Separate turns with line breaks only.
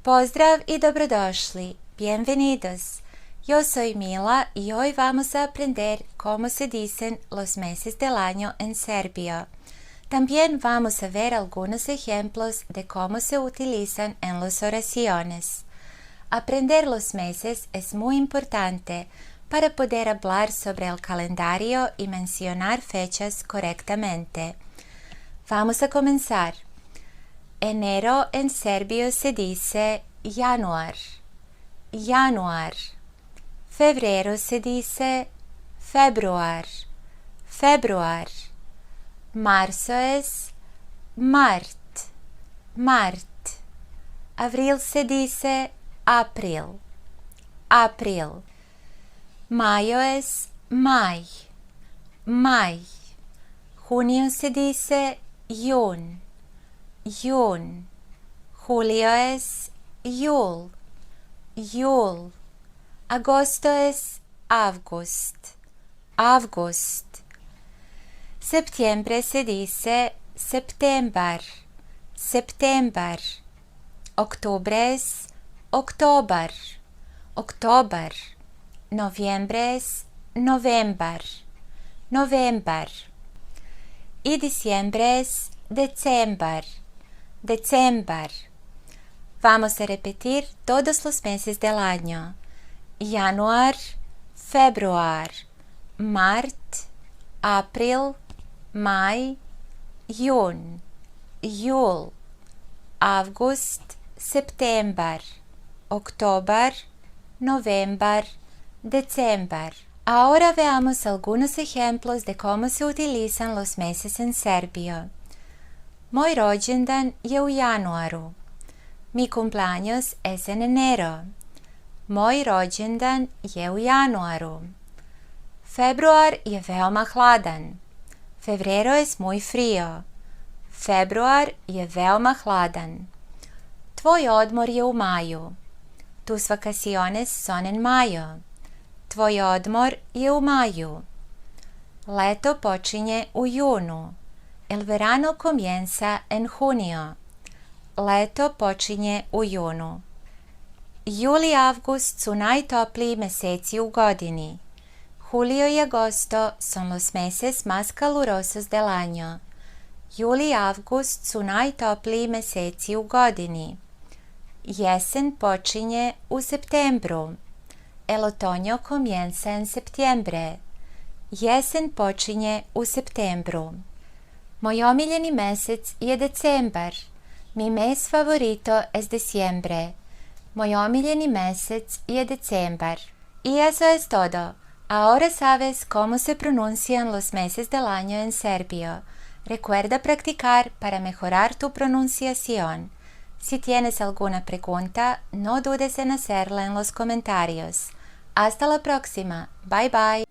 Pozdrav y dobrodošli. Bienvenidos. Yo soy Mila y hoy vamos a aprender cómo se dicen los meses del año en serbio. También vamos a ver algunos ejemplos de cómo se utilizan en las oraciones. Aprender los meses es muy importante para poder hablar sobre el calendario y mencionar fechas correctamente. Vamos a comenzar. Enero en serbio se dice januar. Januar. Febrero se dice februar. Februar. Marzo es mart. Mart. Abril se dice april. April. Mayo es maj. Maj. Junio se dice jun. Jun. Julio es jul. Jul. Agosto es august. August. Septiembre se dice september. September. Octubre es october. October. Noviembre es november. November. Y diciembre es december. December. Vamos a repetir todos los meses del año. Januar, februar, mart, april, maj, jun, jul, august, september, october, november, december. Ahora veamos algunos ejemplos de cómo se utilizan los meses en serbio. Moj rođendan je u januaru. Mi cumpleaños es en enero. Moj rođendan je u januaru. Februar je veoma hladan. Febrero es muy frío. Februar je veoma hladan. Tvoj odmor je u maju. Tus vacaciones son en mayo. Tvoj odmor je u maju. Leto počinje u junu. El verano comienza en junio. Leto počinje u junu. Juli i avgust su najtopliji meseci u godini. Julio y agosto son los meses más calurosos del año. Juli i avgust su najtopliji meseci u godini. Jesen počinje u septembru. El otoño comienza en septiembre. Jesen počinje u septembru. Moj omiljeni mesec je decembar. Mi mes favorito es diciembre. Moj omiljeni mesec je decembar. Y eso es todo. Ahora sabes cómo se pronuncian los meses del año en serbio. Recuerda practicar para mejorar tu pronunciación. Si tienes alguna pregunta, no dudes en hacerla en los comentarios. Hasta la próxima. Bye bye.